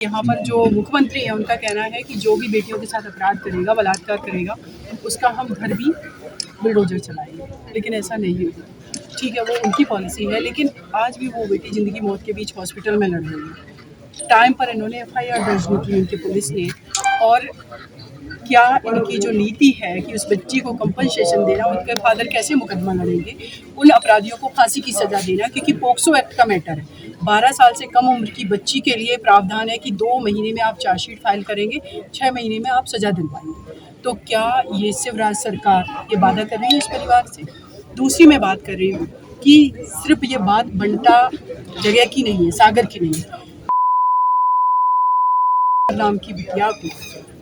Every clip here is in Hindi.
यहाँ पर जो मुख्यमंत्री है उनका कहना है कि जो भी बेटियों के साथ अपराध करेगा, बलात्कार करेगा, उसका हम घर भी बुलडोजर चलाएंगे। लेकिन ऐसा नहीं होगा। ठीक है, वो उनकी पॉलिसी है, लेकिन आज भी वो बेटी ज़िंदगी मौत के बीच हॉस्पिटल में लड़ रही है। टाइम पर इन्होंने FIR दर्ज नहीं की उनकी पुलिस ने। और क्या इनकी जो नीति है कि उस बच्ची को कंपनसेशन देना, उनके फादर कैसे मुकदमा लड़ेंगे, उन अपराधियों को फांसी की सज़ा देना, क्योंकि पोक्सो एक्ट का मैटर है। 12 साल से कम उम्र की बच्ची के लिए प्रावधान है कि 2 महीने में आप चार्जशीट फाइल करेंगे, 6 महीने में आप सज़ा दिलवाएंगे। तो क्या ये शिवराज सरकार ये वादा कर रही है इस परिवार से? दूसरी मैं बात कर रही हूँ कि सिर्फ ये बात बंटा जगह की नहीं है, सागर की नहीं है। नाम की बिटिया को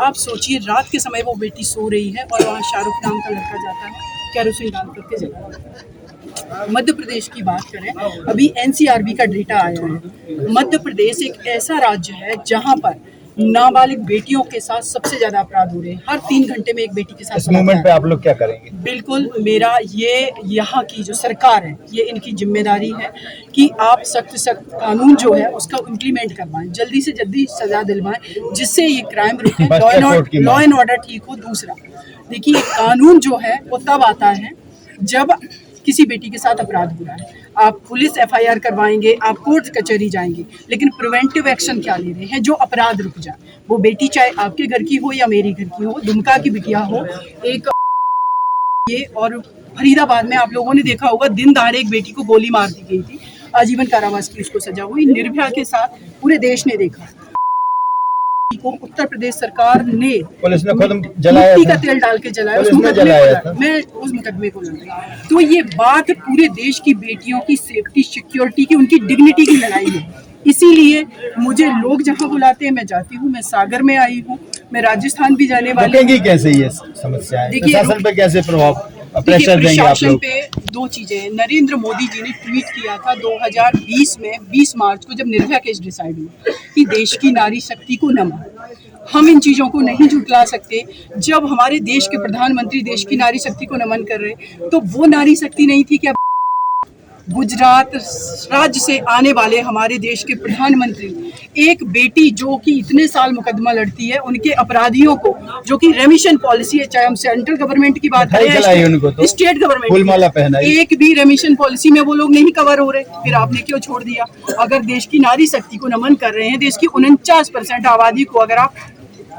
आप सोचिए, रात के समय वो बेटी सो रही है और वहाँ शाहरुख नाम का लड़का जाता है, कैरोसिन डाल करके जलाता है। मध्य प्रदेश की बात करें, अभी NCRB का डेटा आया है। मध्य प्रदेश एक ऐसा राज्य है जहाँ पर नाबालिग बेटियों के साथ सबसे ज्यादा अपराध हो रहे हैं। हर 3 घंटे में एक बेटी के साथ। इस मूवमेंट पे आप लोग क्या करेंगे? बिल्कुल, मेरा ये यहाँ की जो सरकार है, ये इनकी जिम्मेदारी है कि आप सख्त कानून जो है उसका इम्प्लीमेंट करवाएं, जल्दी से जल्दी सजा दिलवाएं, जिससे ये क्राइम रुके, लॉ एंड ऑर्डर ठीक हो। दूसरा देखिए, कानून जो है वो तब आता है जब किसी बेटी के साथ अपराध हो रहा है। आप पुलिस FIR करवाएंगे, आप कोर्ट कचहरी जाएंगे, लेकिन प्रिवेंटिव एक्शन क्या ले रहे हैं जो अपराध रुक जाए। वो बेटी चाहे आपके घर की हो या मेरी घर की हो, दुमका की बिटिया हो, एक ये। और फरीदाबाद में आप लोगों ने देखा होगा, दिन दहाड़े एक बेटी को गोली मार दी गई थी, आजीवन कारावास की उसको सजा हुई। निर्भया के साथ पूरे देश ने देखा को उत्तर प्रदेश सरकार ने पुलिस ने खुद जलाया मिट्टी का तेल डाल के जलाया, मैं उस मुकदमे को लड़ रही। तो ये बात पूरे देश की बेटियों की सेफ्टी, सिक्योरिटी की, उनकी डिग्निटी की लड़ाई है। इसीलिए मुझे लोग जहां बुलाते हैं मैं जाती हूं। मैं सागर में आई हूं, मैं राजस्थान भी जाने वाली हूं। कैसे ये समस्या है, प्रशासन पे कैसे प्रेशर देंगे आप लोग? पे 2 चीजें। नरेंद्र मोदी जी ने ट्वीट किया था 2020 में 20 मार्च को, जब निर्भया केस डिसाइड हुआ, कि देश की नारी शक्ति को नमन। हम इन चीज़ों को नहीं झुठला सकते। जब हमारे देश के प्रधानमंत्री देश की नारी शक्ति को नमन कर रहे, तो वो नारी शक्ति नहीं थी क्या? गुजरात राज्य से आने वाले हमारे देश के प्रधानमंत्री, एक बेटी जो कि इतने साल मुकदमा लड़ती है, उनके अपराधियों को, जो कि रेमिशन पॉलिसी है, चाहे हम सेंट्रल गवर्नमेंट की बात करें, स्टेट गवर्नमेंट, एक भी रेमिशन पॉलिसी में वो लोग नहीं कवर हो रहे। फिर आपने क्यों छोड़ दिया? अगर देश की नारी शक्ति को नमन कर रहे हैं, देश की 49% आबादी को अगर आप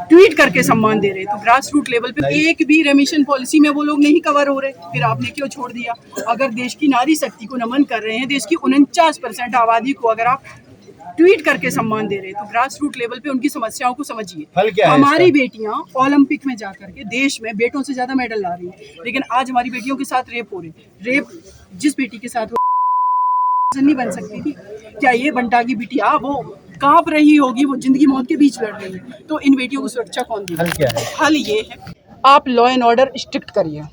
ट्वीट करके सम्मान दे रहे, तो ग्रास रूट लेवल पे एक भी रेमिशन पॉलिसी में वो लोग नहीं कवर हो रहे। फिर आपने क्यों छोड़ दिया? अगर देश की नारी शक्ति को नमन कर रहे हैं, देश की 49% आबादी को अगर आप ट्वीट करके सम्मान दे रहे, तो ग्रास रूट लेवल पे उनकी समस्याओं को समझिए। हमारी बेटियां ओलंपिक में जाकर के देश में बेटों से ज्यादा मेडल ला रही हैं, लेकिन आज हमारी बेटियों के साथ रेप हो रहे। रेप जिस बेटी के साथ नहीं बन सकती थी क्या? ये बंटा की बिटिया वो कांप रही होगी, वो जिंदगी मौत के बीच लड़ रही है। तो इन बेटियों को सुरक्षा कौन देगा? हल क्या है? हल ये है, आप लॉ एंड ऑर्डर स्ट्रिक्ट करिए।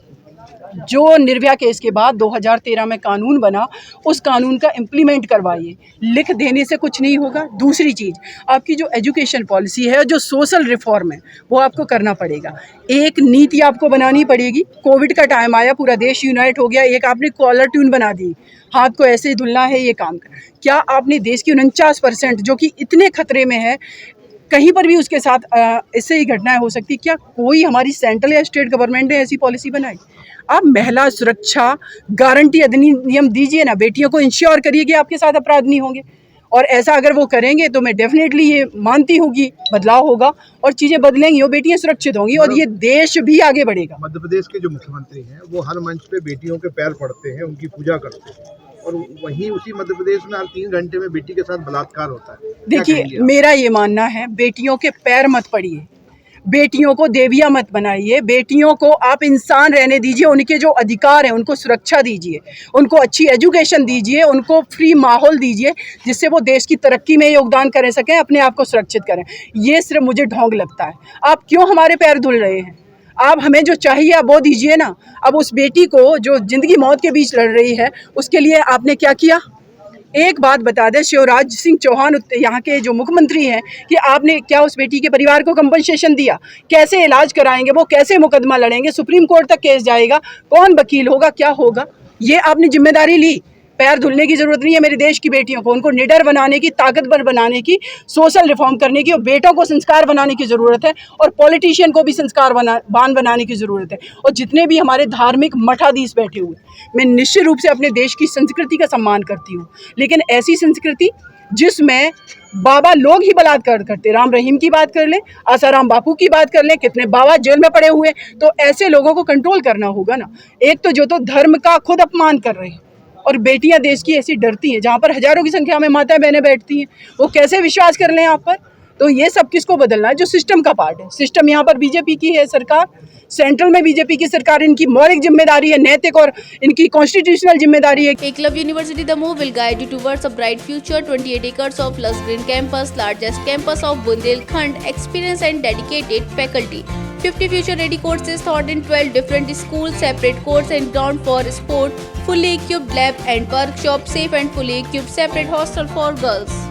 जो निर्भया केस के बाद 2013 में कानून बना, उस कानून का इम्प्लीमेंट करवाइए। लिख देने से कुछ नहीं होगा। दूसरी चीज़, आपकी जो एजुकेशन पॉलिसी है, जो सोशल रिफॉर्म है, वो आपको करना पड़ेगा। एक नीति आपको बनानी पड़ेगी। कोविड का टाइम आया, पूरा देश यूनाइट हो गया, एक आपने कॉलर ट्यून बना दी, हाथ को ऐसे धुलना है, ये काम कर। क्या आपने देश की 49% जो कि इतने खतरे में है, कहीं पर भी उसके साथ इससे ही घटनाएं हो सकती, क्या कोई हमारी सेंट्रल या स्टेट गवर्नमेंट ने ऐसी पॉलिसी बनाई? आप महिला सुरक्षा गारंटी अधिनियम दीजिए ना, बेटियों को इंश्योर करिए कि आपके साथ अपराध नहीं होंगे। और ऐसा अगर वो करेंगे तो मैं डेफिनेटली ये मानती हूँ कि बदलाव होगा और चीज़ें बदलेंगी और बेटियां सुरक्षित होंगी और ये देश भी आगे बढ़ेगा। मध्य प्रदेश के जो मुख्यमंत्री हैं, वो हर मंच पे बेटियों के पैर पड़ते हैं, उनकी पूजा करते हैं, और वहीं उसी मध्य प्रदेश में हर 3 घंटे में बेटी के साथ बलात्कार होता है। देखिए, मेरा ये मानना है, बेटियों के पैर मत पड़िए, बेटियों को देवियां मत बनाइए, बेटियों को आप इंसान रहने दीजिए। उनके जो अधिकार हैं उनको सुरक्षा दीजिए, उनको अच्छी एजुकेशन दीजिए, उनको फ्री माहौल दीजिए, जिससे वो देश की तरक्की में योगदान कर सकें, अपने आप को सुरक्षित करें। ये सिर्फ मुझे ढोंग लगता है। आप क्यों हमारे पैर धुल रहे हैं? आप हमें जो चाहिए आप वो दीजिए ना। अब उस बेटी को जो जिंदगी मौत के बीच लड़ रही है, उसके लिए आपने क्या किया? एक बात बता दें, शिवराज सिंह चौहान यहाँ के जो मुख्यमंत्री हैं, कि आपने क्या उस बेटी के परिवार को कंपनसेशन दिया? कैसे इलाज कराएंगे वो? कैसे मुकदमा लड़ेंगे? सुप्रीम कोर्ट तक केस जाएगा, कौन वकील होगा? क्या होगा? ये आपने जिम्मेदारी ली। पैर धुलने की जरूरत नहीं है मेरे देश की बेटियों को। उनको निडर बनाने की, ताकतवर बनाने की, सोशल रिफॉर्म करने की और बेटों को संस्कार बनाने की ज़रूरत है और पॉलिटिशियन को भी संस्कारवान बनाने की ज़रूरत है। और जितने भी हमारे धार्मिक मठाधीश बैठे हुए, मैं निश्चित रूप से अपने देश की संस्कृति का सम्मान करती हूँ, लेकिन ऐसी संस्कृति जिसमें बाबा लोग ही बलात्कार करते, राम रहीम की बात कर लें, आसाराम बापू की बात कर लें, कितने बाबा जेल में पड़े हुए, तो ऐसे लोगों को कंट्रोल करना होगा ना। एक तो जो तो धर्म का खुद अपमान कर रहे हैं और बेटियां देश की ऐसी डरती हैं, जहाँ पर हजारों की संख्या में माताएं बहनें बैठती हैं, वो कैसे विश्वास कर लें आप पर। तो ये सब किसको बदलना है? जो सिस्टम का पार्ट है। सिस्टम यहाँ पर बीजेपी की है सरकार, सेंट्रल में बीजेपी की सरकार, इनकी मौलिक जिम्मेदारी है, नैतिक और इनकी कॉन्स्टिट्यूशनल जिम्मेदारी है। Eklavya University The Move will guide you towards a bright future. 28 acres of lush green campus, largest campus of Bundelkhand, experienced and dedicated faculty. 50 future-ready courses taught in 12 different schools, separate courts and ground for sport, fully equipped lab and workshop, safe and fully equipped separate hostel for girls.